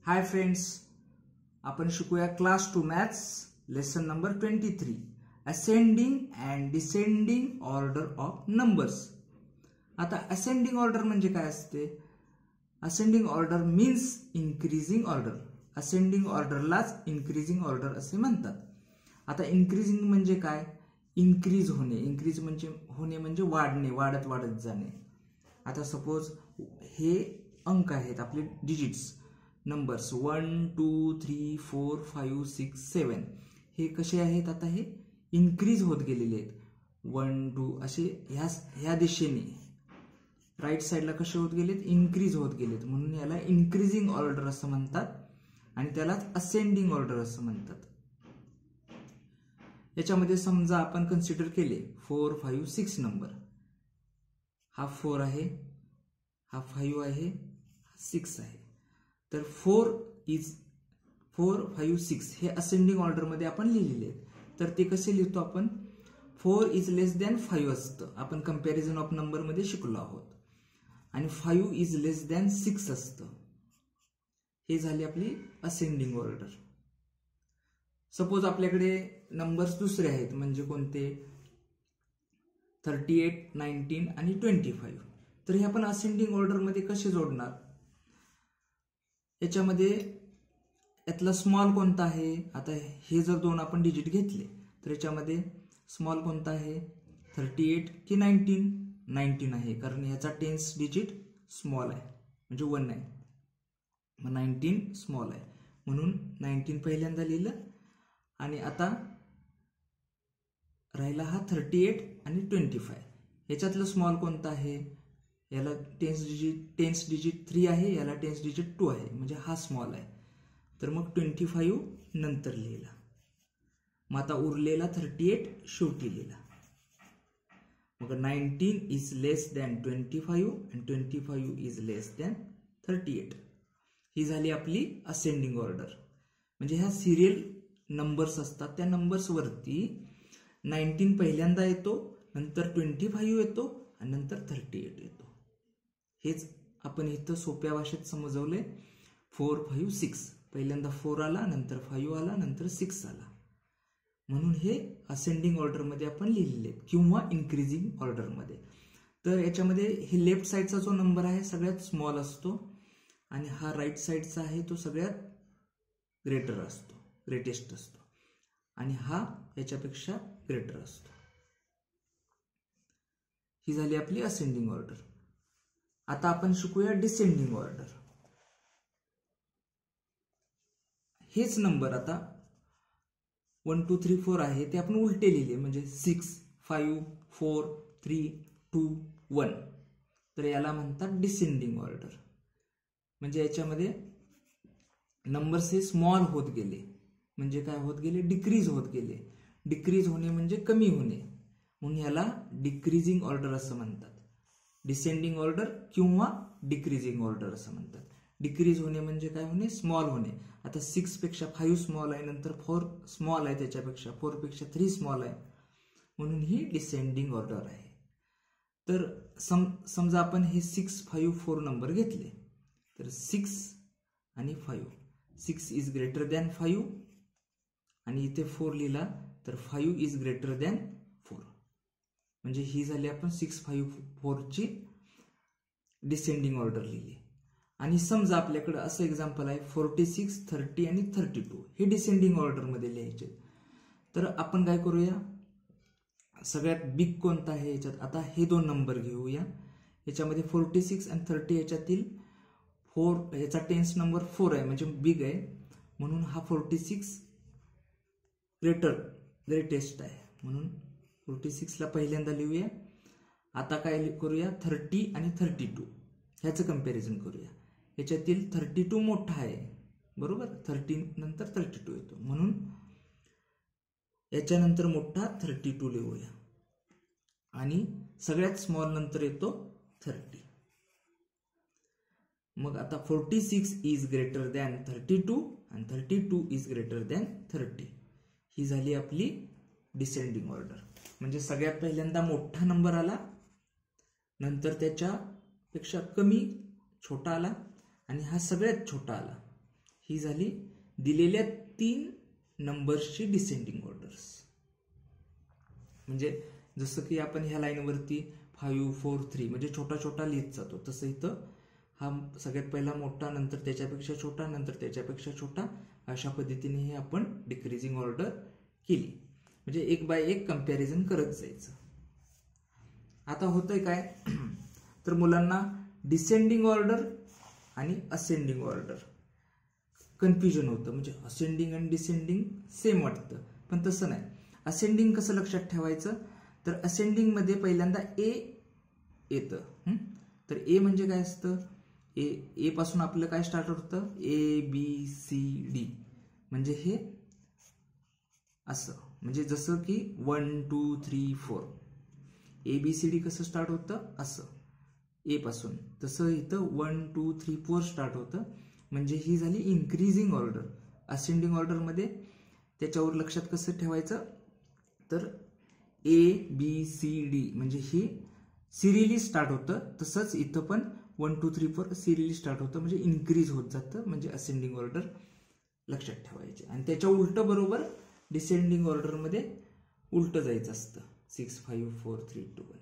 हाय friends, आपण शिकूया class 2 maths lesson number 23 ascending and descending order of numbers. आता ascending order म्हणजे काय असते? Ascending order means increasing order. Ascending ऑर्डरलाच इन्क्रीजिंग ऑर्डर असे म्हणतात. आता इन्क्रीजिंग म्हणजे काय? इन्क्रीज होणे. इन्क्रीज म्हणजे होणे म्हणजे वाढणे, वाढत वाढत जाणे. आता सपोज हे अंक आहेत आपले डिजिट्स, नंबर्स 1 2 3 4 5 6 7. हे कसे आहेत? आता हे इन्क्रीज होत गेलेले आहेत. 1 2 असे ह्या दिशेने राईट साईडला कसे होत गेलेत? इन्क्रीज होत गेलेत. म्हणून याला इन्क्रीजिंग ऑर्डर असं म्हणतात आणि त्यालाच असेंडिंग ऑर्डर असं म्हणतात. याच्यामध्ये समजा आपण कन्सिडर केले 4 5 6 नंबर. हा 4 आहे, हा 5 आहे, हा 6 आहे. तर 4 5 6 हे असेंडिंग ऑर्डर मध्ये आपण लिहिलेले आहेत. तर ते कसे लिहितो आपण? 4 इज लेस दॅन 5 असतं. आपण कंपॅरिझन ऑफ नंबर मध्ये शिकलो आहोत. आणि 5 इज लेस दॅन 6 असतं. हे झाली आपली असेंडिंग ऑर्डर. सपोज आपल्याकडे नंबर्स दुसरे आहेत, म्हणजे कोणते? 38 19 आणि 25. तर हे आपण असेंडिंग ऑर्डर मध्ये कसे जोडणार? याच्यामध्ये यातला स्मॉल कोणता आहे? आता हे जर दोन आपण डिजिट घेतले तर याच्यामध्ये स्मॉल कोणता आहे? 38 की 19? 19 आहे, कारण याचा टेन्स डिजिट स्मॉल आहे, म्हणजे 1 आहे. मग 19 स्मॉल आहे, म्हणून 19 पहिल्यांदा लिहिलं. आणि आता राहिला हा 38 आणि 25. ह्याच्यातलं स्मॉल कोणता आहे? याला टेन्स डिजिट 3 आहे, याला टेन्स डिजिट 2 आहे, म्हणजे हा स्मॉल आहे. तर मग 25 नंतर लिहिला. मग आता उरलेला 38 शेवटी लिहिला. मग 19 इज लेस दॅन 25 आणि 25 इज लेस दॅन 38. ही झाली आपली असेंडिंग ऑर्डर. म्हणजे ह्या सिरियल नंबर्स असतात, त्या नंबर्स वरती 19 पहिल्यांदा येतो, नंतर 25 येतो आणि नंतर 38 येतो. हेच आपण इथं सोप्या भाषेत समजवले. 4 5 6 पहिल्यांदा 4 आला, नंतर 5 आला, नंतर 6 आला. म्हणून हे असेंडिंग ऑर्डर मध्ये आपण लिहिलेले किंवा इन्क्रीजिंग ऑर्डर मध्ये. तर याच्यामध्ये हे लेफ्ट साईडचा जो नंबर आहे सगळ्यात स्मॉल असतो आणि हा राईट साईडचा आहे तो सगळ्यात ग्रेटेस्ट असतो आणि हा याच्यापेक्षा ग्रेटर असतो. ही झाली आपली असेंडिंग ऑर्डर. आता आपण शिकूया डिसेंडिंग ऑर्डर. हेच नंबर आता 1 2 3 4 आहे ते आपण उलटे लिहिले, म्हणजे 6 5 4 3 2 1. तर याला म्हणतात डिसेंडिंग ऑर्डर. म्हणजे याच्यामध्ये नंबर्स हे स्मॉल होत गेले, म्हणजे काय होत गेले? डिक्रीज होत गेले. डिक्रीज होणे म्हणजे कमी होणे, म्हणून याला डिक्रीजिंग ऑर्डर असं म्हणतात. डिसेंडिंग ऑर्डर किंवा डिक्रीजिंग ऑर्डर असं म्हणतात. डिक्रीज होणे म्हणजे काय होणे? स्मॉल होणे. आता 6 पेक्षा 5 स्मॉल आहे, नंतर 4 स्मॉल आहे, त्याच्यापेक्षा 4 पेक्षा 3 स्मॉल आहे, म्हणून ही डिसेंडिंग ऑर्डर आहे. तर समजा आपण हे 6 5 4 नंबर घेतले, तर 6 आणि 5, 6 इज ग्रेटर दॅन 5 आणि इथे 4 लिहिला तर 5 इज ग्रेटर दॅन 4. म्हणजे ही झाली आपण 6 5 4 ची डिसेंडिंग ऑर्डर लिहिली. आणि समजा आपल्याकडे असं एक्झाम्पल आहे 46 30 आणि 32. हे डिसेंडिंग ऑर्डर मध्ये लिहायचे. तर आपण काय करूया? सगळ्यात बिग कोणता आहे याच्यात? आता हे दोन नंबर घेऊया. याच्यामध्ये 46 आणि 30 याच्यातील 4, याचा टेन्स नंबर 4 आहे, म्हणजे बिग आहे, म्हणून हा 46 ग्रेटेस्ट आहे, म्हणून 46 ला पहिल्यांदा लिहूया. आता काय करूया? 30 आणि 32 ह्याचं कंपॅरिझन करूया. याच्यातील 32 मोठा आहे, बरोबर? 30 नंतर 32 येतो, म्हणून याच्यानंतर मोठा 32 लिहूया. आणि सगळ्यात स्मॉल नंतर येतो 30. मग आता 46 इज ग्रेटर दॅन 32 आणि 32 इज ग्रेटर दॅन 30. ही झाली आपली डिसेंडिंग ऑर्डर. म्हणजे सगळ्यात पहिल्यांदा मोठा नंबर आला, नंतर त्याच्यापेक्षा कमी छोटा आला आणि हा सगळ्यात छोटा आला. ही झाली दिलेल्या 3 नंबर्सची डिसेंडिंग ऑर्डर्स. म्हणजे जसं की आपण ह्या लाईनवरती 5 4 3 म्हणजे छोटा छोटा लिहित जातो, तसं इथं हा सगळ्यात पहिला मोठा, नंतर त्याच्यापेक्षा छोटा, नंतर त्याच्यापेक्षा छोटा, अशा पद्धतीने हे आपण डिक्रीजिंग ऑर्डर केली. म्हणजे 1 बाय 1 कंपॅरिझन करत जायचं. आता होतंय काय तर मुलांना डिसेंडिंग ऑर्डर आणि असेंडिंग ऑर्डर कन्फ्युजन होतं. म्हणजे असेंडिंग आणि डिसेंडिंग सेम वाटतं, पण तसं नाही. असेंडिंग कसं लक्षात ठेवायचं तर असेंडिंग मध्ये पहिल्यांदा ए येतं. तर ए म्हणजे काय असतं, ए पासून आपलं काय स्टार्ट होतं, ABCD म्हणजे हे असं. म्हणजे जसं की 1 2 3 4 ABCD कसं स्टार्ट होतं असं ए पासून, तसं इथं 1 2 3 4 स्टार्ट होतं. म्हणजे ही झाली इन्क्रीजिंग ऑर्डर. असेंडिंग ऑर्डर मध्ये त्याच्यावर लक्षात कसं ठेवायचं तर ABCD म्हणजे ही सिरियली स्टार्ट होतं. तसंच इथं पण 1 2 3 4 सिरियली स्टार्ट होतं, म्हणजे इन्क्रीज होत जातं. म्हणजे असेंडिंग ऑर्डर लक्षात ठेवायचे. आणि त्याच्या उलट बरोबर डिसेंडिंग ऑर्डर मध्ये उलट जायचं असतं, 6 5 4 3 2 1.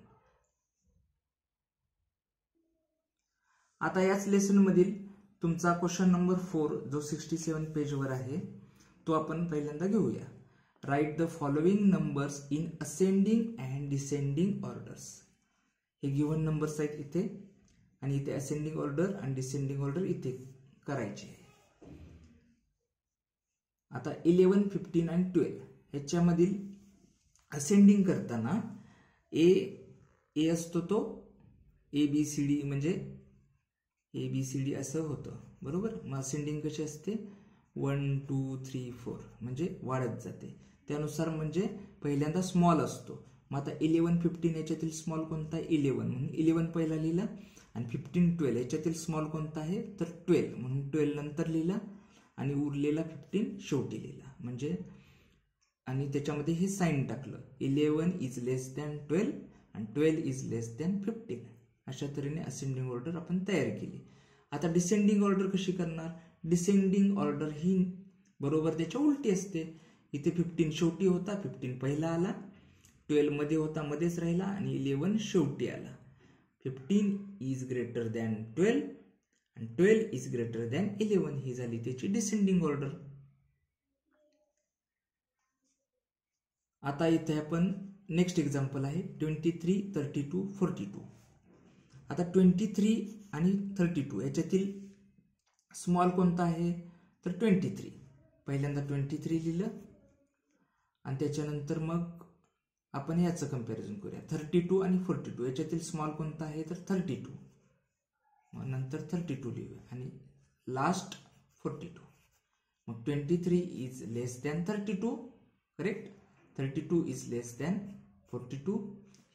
आता याच लेसन मधील तुमचा क्वेश्चन नंबर 4 जो 67 पेजवर आहे तो आपण पहिल्यांदा घेऊया. Write the following numbers in ascending and descending orders. हे गिव्हन नंबर्स आहेत इथे, आणि इथे असेंडिंग ऑर्डर आणि डिसेंडिंग ऑर्डर इथे करायचे आहे. आता 11 15 आणि 12 ह्याच्यामधील असेंडिंग करताना ए असतो तो ABCD म्हणजे ABCD असं होतं, बरोबर. मग असेंडिंग कशी असते 1 2 3 4 म्हणजे वाढत जाते. त्यानुसार म्हणजे पहिल्यांदा स्मॉल असतो. मग आता 11 15 याच्यातील स्मॉल कोणता आहे 11 म्हणून 11 पहिला लिहिला, आणि 15 12 याच्यातील स्मॉल कोणता आहे तर 12 म्हणून 12 नंतर लिहिला, आणि उरलेला 15 शेवटी लिहिला. म्हणजे आणि त्याच्यामध्ये हे साइन टाकलं 11 इज लेस दॅन 12 आणि 12 इज लेस दॅन 15. अशा तऱ्हेने असेंडिंग ऑर्डर आपण तयार केली. आता डिसेंडिंग ऑर्डर कशी करणार. डिसेंडिंग ऑर्डर ही बरोबर त्याच्या उलटी असते. इथे 15 शेवटी होता, 15 पहिला आला, 12 मध्ये होता मध्येच राहिला, आणि 11 शेवटी आला. 15 इज ग्रेटर दॅन 12 आणि 12 इज ग्रेटर दॅन 11 ही झाली त्याची डिसेंडिंग ऑर्डर. आता इथे आपण नेक्स्ट एक्झाम्पल आहे 23 32 42. आता 23 आणि 32 याच्यातील स्मॉल कोणता आहे तर 23. पहिल्यांदा 23 लिहिलं, आणि त्याच्यानंतर मग आपण याचं कंपॅरिझन करूया 32 आणि 42 याच्यातील स्मॉल कोणता आहे तर 32. मग नंतर 32 लिहूया, आणि लास्ट 42. मग 23 is less than 32, correct. 32 is less than 42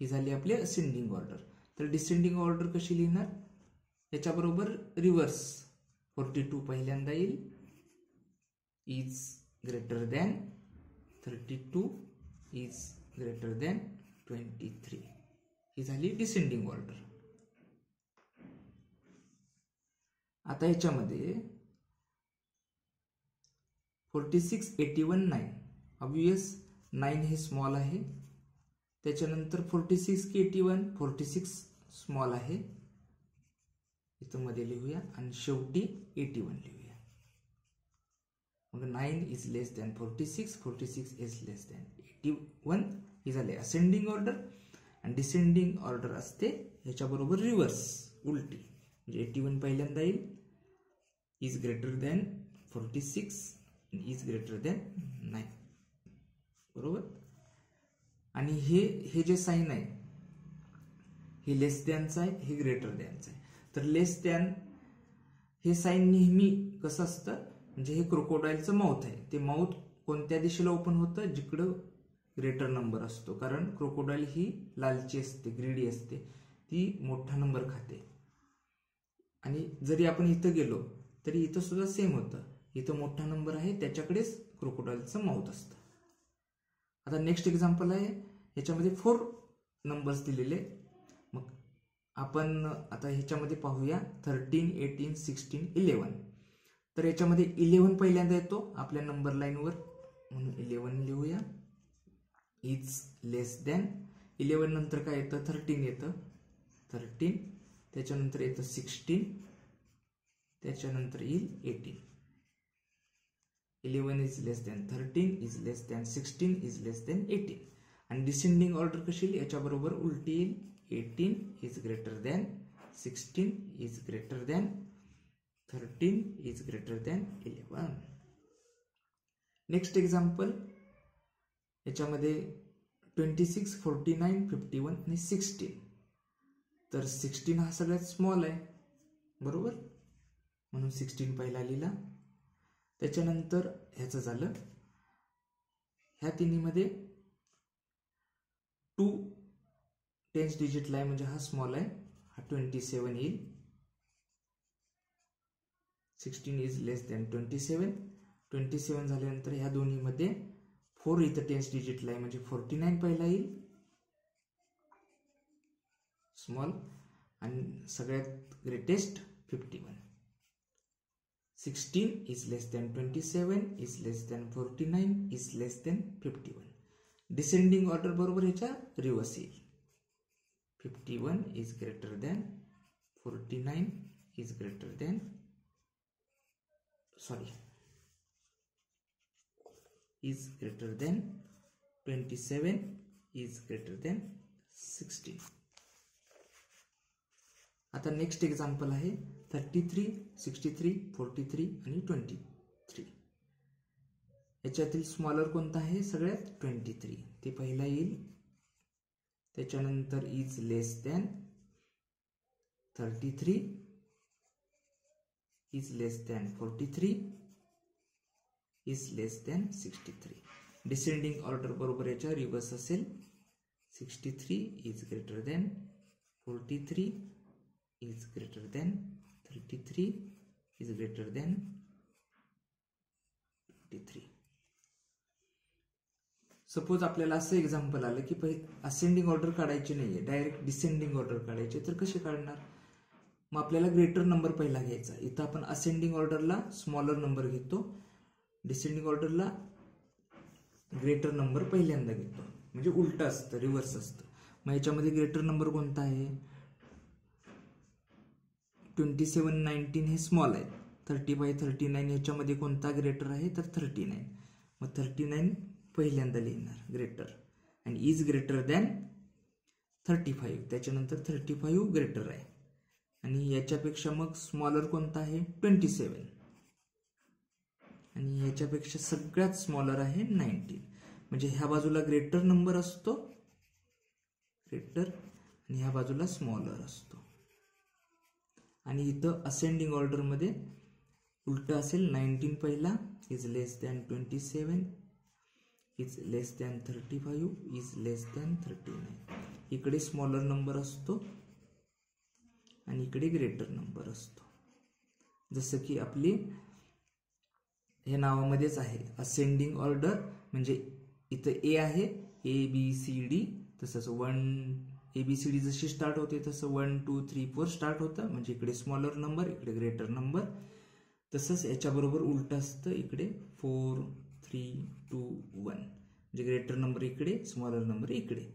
ही झाली आपली असेंडिंग ऑर्डर. तर डिसेंडिंग ऑर्डर कशी लिहिणार, याच्याबरोबर रिव्हर्स. 42 पहिल्यांदा येईल, is greater than 32 is greater than 23 ही झाली डिसेंडिंग ऑर्डर. आता याच्यामध्ये 46 81 9 ऑब्वियस 9 हे स्मॉल आहे. त्याच्यानंतर 46 81 46 स्मॉल आहे, इथं मध्ये लिहूया, आणि शेवटी 81 लिहूया. मग 9 is less than 46 46 is less than 81 ही झाली असेंडिंग ऑर्डर. आणि डिसेंडिंग ऑर्डर असते ह्याच्याबरोबर रिव्हर्स, उलटी. म्हणजे 81 पहिल्यांदा येईल, is greater than 46 is greater than 9, बरोबर. आणि हे जे साइन आहे हे लेस दॅनचं आहे, हे ग्रेटर दॅनचं आहे. तर लेस दॅन हे साइन नेहमी कसं असतं, म्हणजे हे क्रोकोडाईलचं माउथ आहे, ते माउथ कोणत्या दिशेला ओपन होतं जिकडं ग्रेटर नंबर असतो. कारण क्रोकोडाईल ही लालची असते, ग्रीडी असते, ती मोठा नंबर खाते. आणि जरी आपण इथं गेलो तरी इथं सुद्धा सेम होतं, इथं मोठा नंबर आहे त्याच्याकडेच क्रोकोडाईलचं माउथ असतं. आता नेक्स्ट एक्झाम्पल आहे, ह्याच्यामध्ये 4 नंबर्स दिलेले. मग आपण आता ह्याच्यामध्ये पाहूया 13 18 16 11. तर याच्यामध्ये 11 पहिल्यांदा येतो आपल्या नंबर लाईनवर, म्हणून 11 लिहूया. इज लेस दॅन 11 नंतर काय येतं, 13 येतं, 13. त्याच्यानंतर येतं 16, त्याच्यानंतर येईल 18. 11 is less than 13, is less than 16, is less than 18. आणि डिसेंडिंग ऑर्डर कशी येईल, याच्याबरोबर उलटी येईल. 18 is greater than 16, is greater than 13, is greater than 11. Next example, याच्यामध्ये 26, 49, 51 आणि 16. तर 16 हा सगळ्यात स्मॉल आहे, बरोबर, म्हणून 16 पहिला लिहिला. त्याच्यानंतर ह्याचं झालं, ह्या तिन्हीमध्ये 2 10 डिजिटला आहे, म्हणजे हा स्मॉल आहे, हा 27 येईल. 16 इज लेस दॅन 27. 27 झाल्यानंतर ह्या दोन्हीमध्ये 4 इथं 10 डिजिटला आहे, म्हणजे 49 पहिला येईल, स्मॉल. आणि सगळ्यात greatest 51. 16 is less than 27, is less than 49, is less than 51. Descending order बरोबर ह्याच्या रिव्हर्स येईल. 51 is greater than 49, is greater than is greater than 27, is greater than 16. आता नेक्स्ट एक्झाम्पल आहे 33, 63, 43 आणि 23. याच्यातील स्मॉलर कोणता आहे, सगळ्यात 23, ते पहिला येईल. त्याच्यानंतर is less than 33, is less than 43, is less than 63. Descending order बरोबर याच्या रिव्हर्स असेल. 63 is greater than 43, is greater than 33, is greater than 23. Suppose आपल्याला असं एक्झाम्पल आलं की असेंडिंग ऑर्डर काढायची नाहीये, डायरेक्ट डिसेंडिंग ऑर्डर काढायचे, तर कसे काढणार. मग आपल्याला ग्रेटर नंबर पहिला घ्यायचा. इथं आपण असेंडिंग ऑर्डरला स्मॉलर नंबर घेतो, डिसेंडिंग ऑर्डरला ग्रेटर नंबर पहिल्यांदा घेतो, म्हणजे उलट असतं, रिव्हर्स असतं. मग याच्यामध्ये ग्रेटर नंबर कोणता आहे, 27, 19 हे स्मॉल आहे. 35, 39 याच्यामध्ये कोणता ग्रेटर आहे, तर 39. मग 39 पहिल्यांदा लिहिणार ग्रेटर, आणि इज ग्रेटर दॅन 35. त्याच्यानंतर 35 ग्रेटर आहे, आणि याच्यापेक्षा मग स्मॉलर कोणता आहे, 27. आणि याच्यापेक्षा सगळ्यात स्मॉलर आहे 19. म्हणजे ह्या बाजूला ग्रेटर नंबर असतो, ग्रेटर, आणि ह्या बाजूला स्मॉलर असतो. आणि इथं असेंडिंग ऑर्डर मध्ये उलट असेल. 19 पहिला, is less than 27, is less than 35, is less than 39. इकडे स्मॉलर नंबर असतो आणि इकडे ग्रेटर नंबर असतो. जसं की आपली हे नावामध्येच आहे असेंडिंग ऑर्डर, म्हणजे इथं ए आहे, ABCD, तसंच 1 ABCD जशी स्टार्ट होते तसं 1 2 3 4 स्टार्ट होतं, म्हणजे इकडे स्मॉलर नंबर, इकडे ग्रेटर नंबर. तसंच याच्याबरोबर उलट असतं, इकडे 4 3 2 1, म्हणजे ग्रेटर नंबर इकडे, स्मॉलर नंबर इकडे.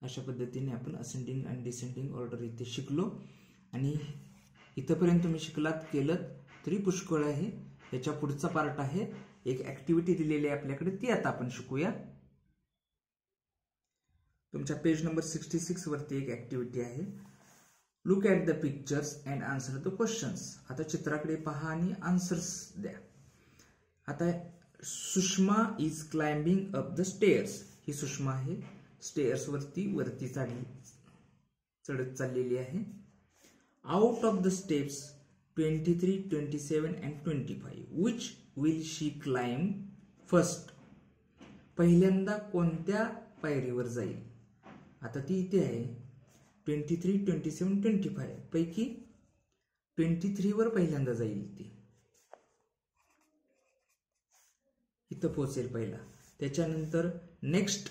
अशा पद्धतीने आपण असेंडिंग आणि डिसेंडिंग ऑर्डर इथे शिकलो. आणि इथंपर्यंत तुम्ही शिकलात, केलं तरी पुष्कळ आहे. याच्या पुढचा पार्ट आहे, एक ऍक्टिव्हिटी दिलेली आहे आपल्याकडे, ती आता आपण शिकूया. तुमच्या पेज नंबर 66 वरती एक ऍक्टिव्हिटी आहे. Look at the pictures and answer the questions. आता चित्राकडे पहा आणि आन्सर्स द्या. आता Sushma is climbing up the stairs. ही सुषमा आहे, स्टेअर्स वरती चढत चाललेली आहे. Out of the steps 23, 27 and 25. Which will she climb first? पहिल्यांदा कोणत्या पायरीवर जाईल. आता ती इथे आहे 23, 27, 25 पैकी 23 वर पहिल्यांदा जाईल. ती इथं पोहोचेल पहिला. त्याच्यानंतर नेक्स्ट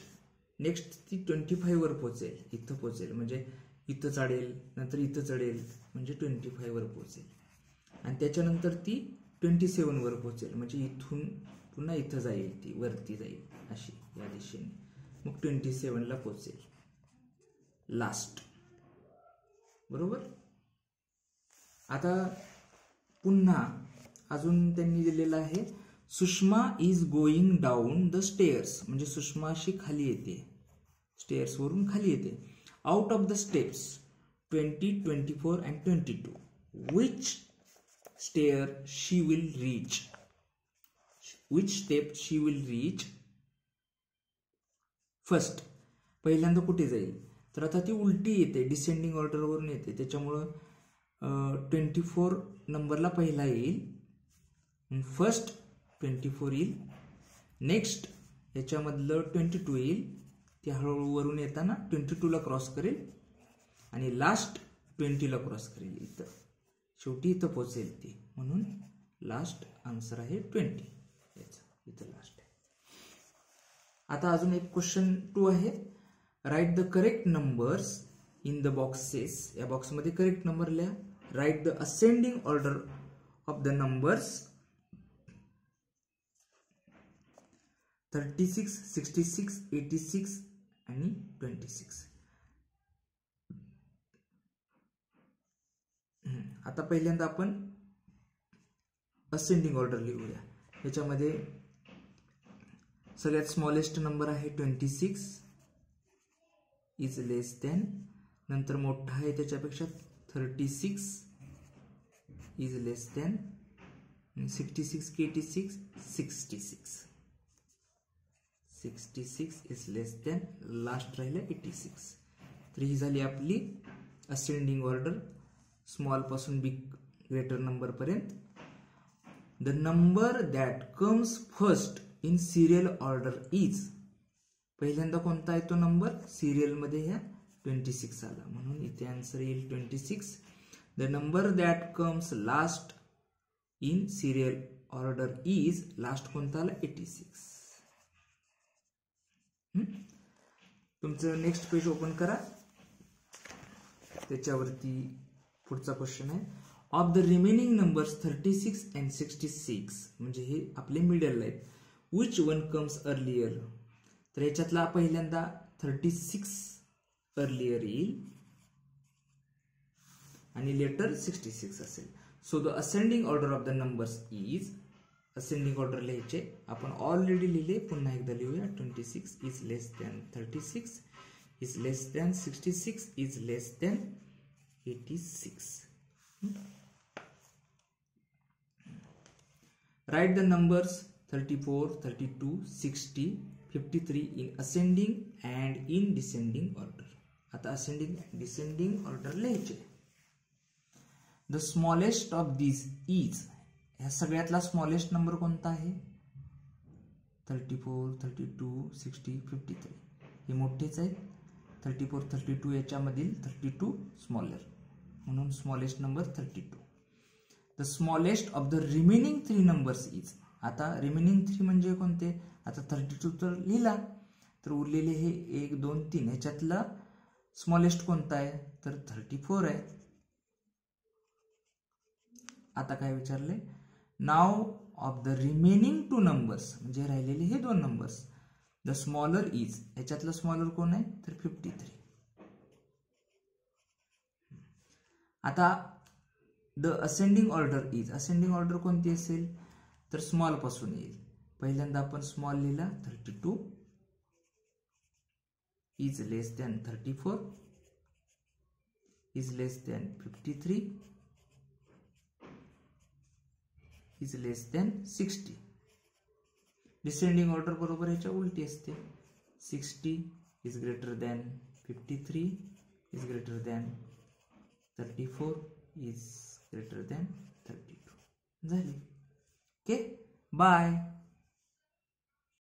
ती 25 वर पोहोचेल, इथं पोहोचेल, म्हणजे इथं चढेल, नंतर इथं चढेल, म्हणजे 25 वर पोहोचेल. आणि त्याच्यानंतर ती 27 वर पोहोचेल, म्हणजे इथून पुन्हा इथं जाईल, ती वरती जाईल अशी या दिशेने, मग 27 ला पोहोचेल लास्ट. बरोबर. आता पुन्हा अजून त्यांनी दिलेलं आहे, Sushma is going down the stairs, म्हणजे सुषमा अशी खाली येते, स्टेअर्स वरून खाली येते. Out of the steps 20, 24 and 22. Which stair she will reach? Which step she will reach first? पहिल्यांदा कुठे जाईल? तर आता ती उलटी येते, डिसेंडिंग ऑर्डरवरून येते, त्याच्यामुळं 24 नंबरला पहिला येईल, फर्स्ट 24 येईल, नेक्स्ट याच्यामधलं 22 येईल, ती हळूहळू वरून येताना 22 ला क्रॉस करेल आणि लास्ट 20 ला क्रॉस करेल, इथं शेवटी इथं पोहोचेल ती, म्हणून लास्ट आन्सर आहे 20 याचा, इथं लास्ट आहे. आता अजून एक क्वेश्चन 2 आहे, write the correct numbers in the boxes, या बॉक्समध्ये करेक्ट नंबर लिहा. Write the ascending order of the numbers 36, 66, 86 आणि 26. आता पहिल्यांदा आपण असेंडिंग ऑर्डर लिहूया. याच्यामध्ये सगळ्यात स्मॉलेस्ट नंबर आहे 26 इज लेस दॅन, नंतर मोठा आहे त्याच्यापेक्षा 36 इज लेस दॅन, 66 की 86, 66 इज लेस दॅन, लास्ट राहिलं 86. तर ही झाली आपली असेंडिंग ऑर्डर, स्मॉल पासून बिग ग्रेटर नंबर पर्यंत. The number that comes first in serial order is, पहिल्यांदा कोणता आहे तो नंबर सिरियल मध्ये, ह्या 26 आला, म्हणून इथे आन्सर येईल 26. The number that comes last in serial order is, last कोणता आला 86. तुमचं नेक्स्ट पेज ओपन करा, त्याच्यावरती पुढचा क्वेश्चन आहे, of the remaining numbers 36 and 66, म्हणजे हे आपले मिडल आहेत, विच वन कम्स अर्लियर. तर याच्यातला पहिल्यांदा 36 अर्लियर येईल आणि लेटर 66 असेल. So the ascending order of the numbers is, ascending order लिहायचे, आपण ऑलरेडी लिहिले, पुन्हा एकदा लिहूया. 26 is less than 36 is less than 66 is less than 86. Write the numbers 34, 32, 60, 53 in ascending and in descending order. आता ascending and descending order लिहायचे. The smallest of these is, ह्या सगळ्यातला smallest number कोणता आहे? 34, 32, 60, 53. हे मोठेच आहेत. 34, 32 याच्यामधील 32 स्मॉलर, म्हणून smallest number 32. The smallest of the remaining 3 numbers is, आता remaining 3 म्हणजे कोणते? आता 32 तर लिहिला, तर उरलेले हे 1, 2, 3 ह्याच्यातला स्मॉलेस्ट कोणता आहे? तर 34 आहे. आता काय विचारले? नाव ऑफ द रिमेनिंग 2 नंबर्स, म्हणजे राहिलेले हे 2 नंबर्स, द स्मॉलर इज, ह्याच्यातला स्मॉलर कोण आहे? तर 53. आता the ascending order is, ascending order कोणती असेल? तर स्मॉल पासून येईल. पहिल्यांदा आपण स्मॉल लिहिला, 32 is less than 34 is less than 53 is less than 60. Descending order बरोबर ह्याच्या उलटी असते. 60 is greater than 53 is greater than 34 is greater than 32. झाली. Okay, bye.